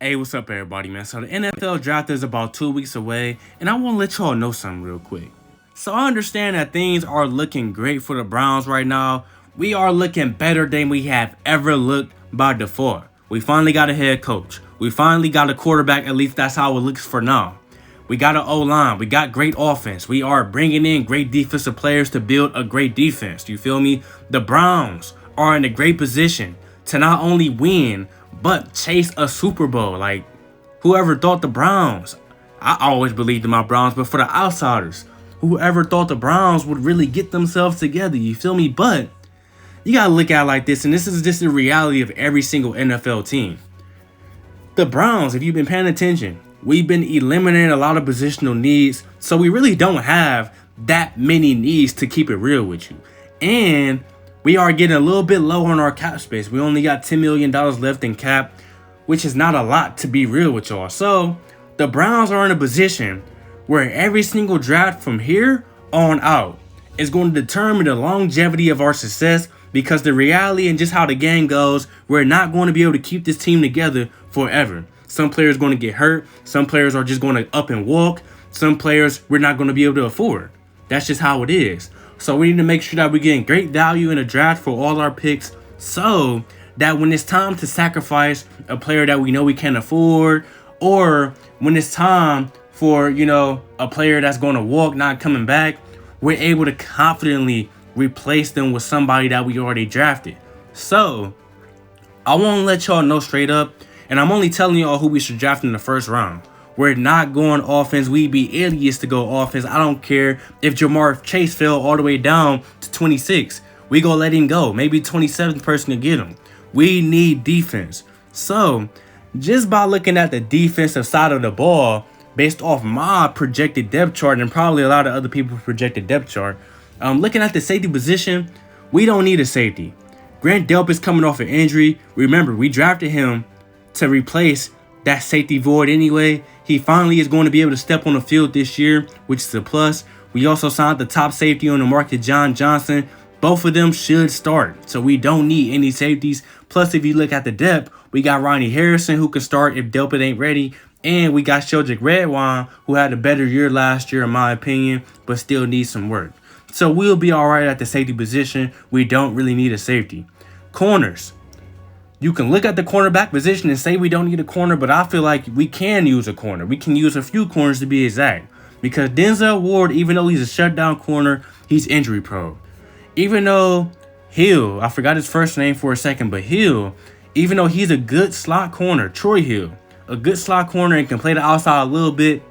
Hey, what's up, everybody, man? So the NFL draft is about 2 weeks away, and I want to let y'all know something real quick. So I understand that things are looking great for the Browns right now. We are looking better than we have ever looked by default. We finally got a head coach. We finally got a quarterback, at least that's how it looks for now. We got an O-line. We got great offense. We are bringing in great defensive players to build a great defense. You feel me? The Browns are in a great position to not only win, but chase a Super Bowl. Like, whoever thought the Browns, I always believed in my Browns, but for the outsiders, whoever thought the Browns would really get themselves together, you feel me? But you gotta look at it like this, and this is just the reality of every single NFL team. The Browns, if you've been paying attention, we've been eliminating a lot of positional needs, so we really don't have that many needs, to keep it real with you. And we are getting a little bit low on our cap space. We only got $10 million left in cap, which is not a lot, to be real with y'all. So the Browns are in a position where every single draft from here on out is going to determine the longevity of our success, because the reality and just how the game goes, we're not going to be able to keep this team together forever. Some players are going to get hurt. Some players are just going to up and walk. Some players we're not going to be able to afford. That's just how it is. So we need to make sure that we're getting great value in a draft for all our picks, so that when it's time to sacrifice a player that we know we can't afford, or when it's time for, a player that's going to walk, not coming back, we're able to confidently replace them with somebody that we already drafted. So I want to let y'all know straight up, and I'm only telling y'all who we should draft in the first round. We're not going offense. We'd be idiots to go offense. I don't care if Jamar Chase fell all the way down to 26. We gonna let him go. Maybe 27th person to get him. We need defense. So just by looking at the defensive side of the ball, based off my projected depth chart and probably a lot of other people's projected depth chart, looking at the safety position, we don't need a safety. Grant Delp is coming off an injury. Remember, we drafted him to replace that safety void anyway. He finally is going to be able to step on the field this year, which is a plus. We also signed the top safety on the market, John Johnson. Both of them should start, so we don't need any safeties. Plus, if you look at the depth, we got Ronnie Harrison, who can start if Delpit ain't ready. And we got Sheldrick Redwine, who had a better year last year, in my opinion, but still needs some work. So we'll be all right at the safety position. We don't really need a safety. Corners. You can look at the cornerback position and say we don't need a corner, but I feel like we can use a corner. We can use a few corners to be exact. Because Denzel Ward, even though he's a shutdown corner, he's injury prone. Even though Hill, I forgot his first name for a second, but Hill, even though he's a good slot corner, Troy Hill, a good slot corner and can play the outside a little bit,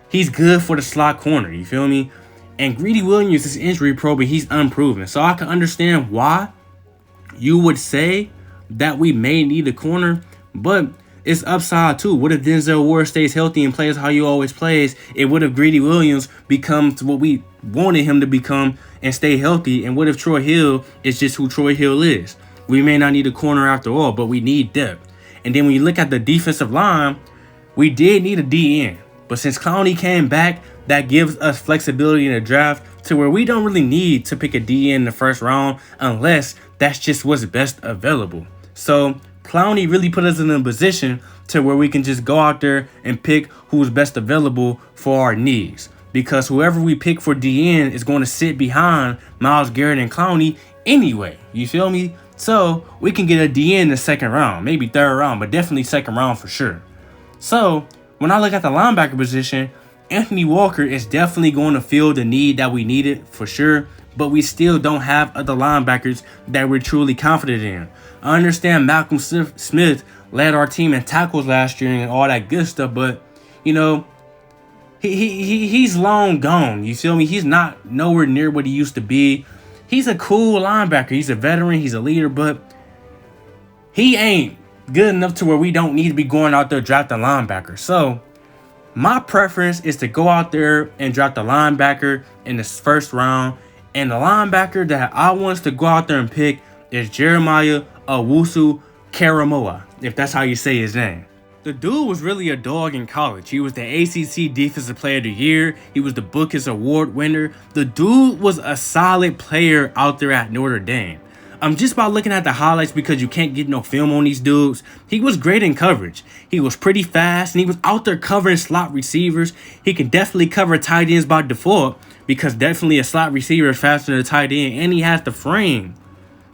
he's good for the slot corner, you feel me? And Greedy Williams is injury prone, but he's unproven. So I can understand why you would say that we may need a corner, but it's upside too. What if Denzel Ward stays healthy and plays how he always plays? And what if Greedy Williams becomes what we wanted him to become and stay healthy? And what if Troy Hill is just who Troy Hill is? We may not need a corner after all, but we need depth. And then when you look at the defensive line, we did need a DN. But since Clowney came back, that gives us flexibility in the draft to where we don't really need to pick a DN in the first round unless that's just what's best available. So Clowney really put us in a position to where we can just go out there and pick who's best available for our needs. Because whoever we pick for DN is going to sit behind Myles Garrett and Clowney anyway. You feel me? So we can get a DN in the second round, maybe third round, but definitely second round for sure. So when I look at the linebacker position, Anthony Walker is definitely going to fill the need that we needed for sure. But we still don't have other linebackers that we're truly confident in. I understand Malcolm Smith led our team in tackles last year and all that good stuff, but he's long gone. You feel me? He's not nowhere near what he used to be. He's a cool linebacker. He's a veteran. He's a leader, but he ain't good enough to where we don't need to be going out there drafting linebackers. So my preference is to go out there and draft a linebacker in the first round. And the linebacker that I want us to go out there and pick is Jeremiah Owusu-Koramoah, if that's how you say his name. The dude was really a dog in college. He was the ACC Defensive Player of the Year. He was the Bookus Award winner. The dude was a solid player out there at Notre Dame. Just by looking at the highlights, because you can't get no film on these dudes, he was great in coverage. He was pretty fast, and he was out there covering slot receivers. He can definitely cover tight ends by default, because definitely a slot receiver is faster than a tight end, and he has the frame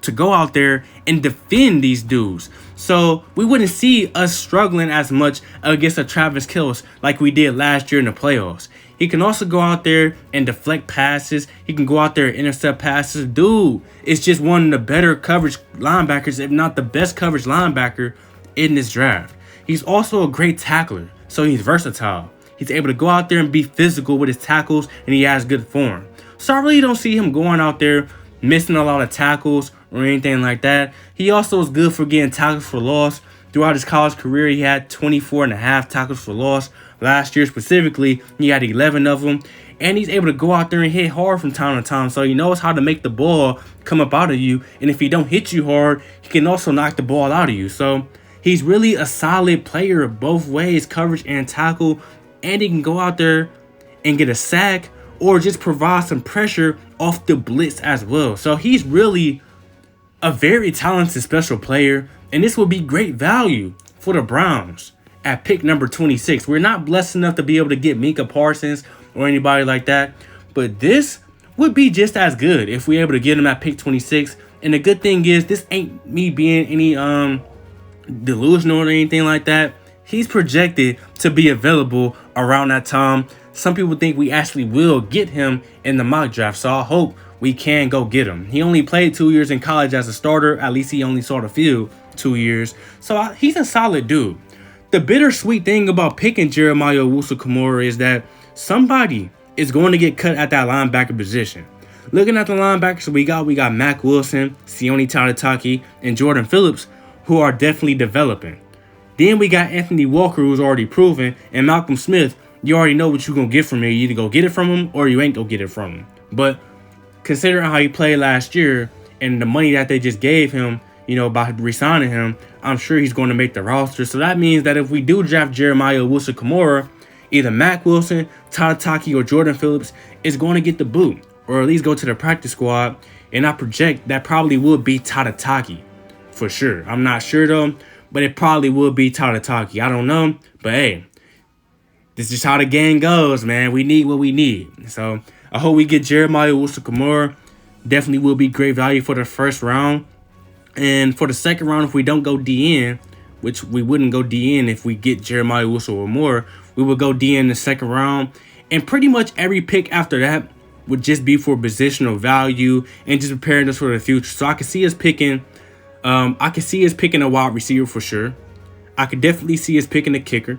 to go out there and defend these dudes. So we wouldn't see us struggling as much against a Travis Kelce like we did last year in the playoffs. He can also go out there and deflect passes. He can go out there and intercept passes. Dude, it's just one of the better coverage linebackers, if not the best coverage linebacker in this draft. He's also a great tackler, so he's versatile. He's able to go out there and be physical with his tackles, and he has good form. So I really don't see him going out there missing a lot of tackles or anything like that. He also is good for getting tackles for loss. Throughout his college career, he had 24.5 tackles for loss. Last year specifically, he had 11 of them. And he's able to go out there and hit hard from time to time. So he knows how to make the ball come up out of you. And if he don't hit you hard, he can also knock the ball out of you. So he's really a solid player both ways, coverage and tackle. And he can go out there and get a sack or just provide some pressure off the blitz as well. So he's really a very talented special player, and this will be great value for the Browns at pick number 26. We're not blessed enough to be able to get Micah Parsons or anybody like that, but this would be just as good if we're able to get him at pick 26. And the good thing is, this ain't me being any delusional or anything like that. He's projected to be available around that time. Some people think we actually will get him in the mock draft, so I hope we can go get him. He only played 2 years in college as a starter. At least he only saw the field 2 years. So he's a solid dude. The bittersweet thing about picking Caramoa Owusu-Koramoah is that somebody is going to get cut at that linebacker position. Looking at the linebackers we got Mack Wilson, Sione Tautaki, and Jordan Phillips, who are definitely developing. Then we got Anthony Walker, who's already proven, and Malcolm Smith. You already know what you're going to get from him. You either go get it from him or you ain't going to get it from him. But considering how he played last year and the money that they just gave him, by re-signing him, I'm sure he's going to make the roster. So that means that if we do draft Caramoa Owusu-Koramoah, either Mack Wilson, Tautaki, or Jordan Phillips is going to get the boot, or at least go to the practice squad. And I project that probably would be Tautaki for sure. I'm not sure though, but it probably will be Tautaki. I don't know, but hey, this is just how the game goes, man. We need what we need. So I hope we get Caramoa Owusu-Koramoah. Definitely will be great value for the first round. And for the second round, if we don't go DN, which we wouldn't go DN if we get Caramoa Owusu-Koramoah, we would go DN in the second round. And pretty much every pick after that would just be for positional value and just preparing us for the future. So I can see us picking a wide receiver for sure. I could definitely see us picking a kicker.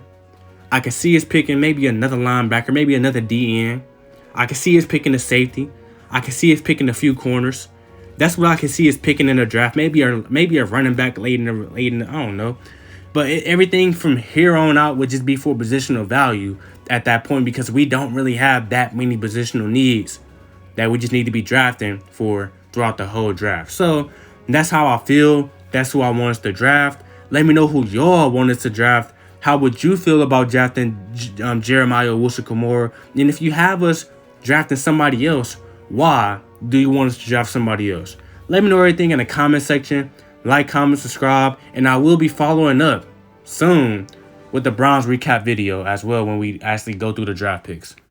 I could see us picking maybe another linebacker, maybe another DN. I could see us picking a safety. I could see us picking a few corners. That's what I can see us picking in the draft. Maybe a running back late in the I don't know. But everything from here on out would just be for positional value at that point, because we don't really have that many positional needs that we just need to be drafting for throughout the whole draft. So that's how I feel. That's who I want us to draft. Let me know who y'all want us to draft. How would you feel about drafting Caramoa Owusu-Koramoah? And if you have us drafting somebody else, why do you want us to draft somebody else? Let me know everything in the comment section. Like, comment, subscribe, and I will be following up soon with the Browns recap video as well when we actually go through the draft picks.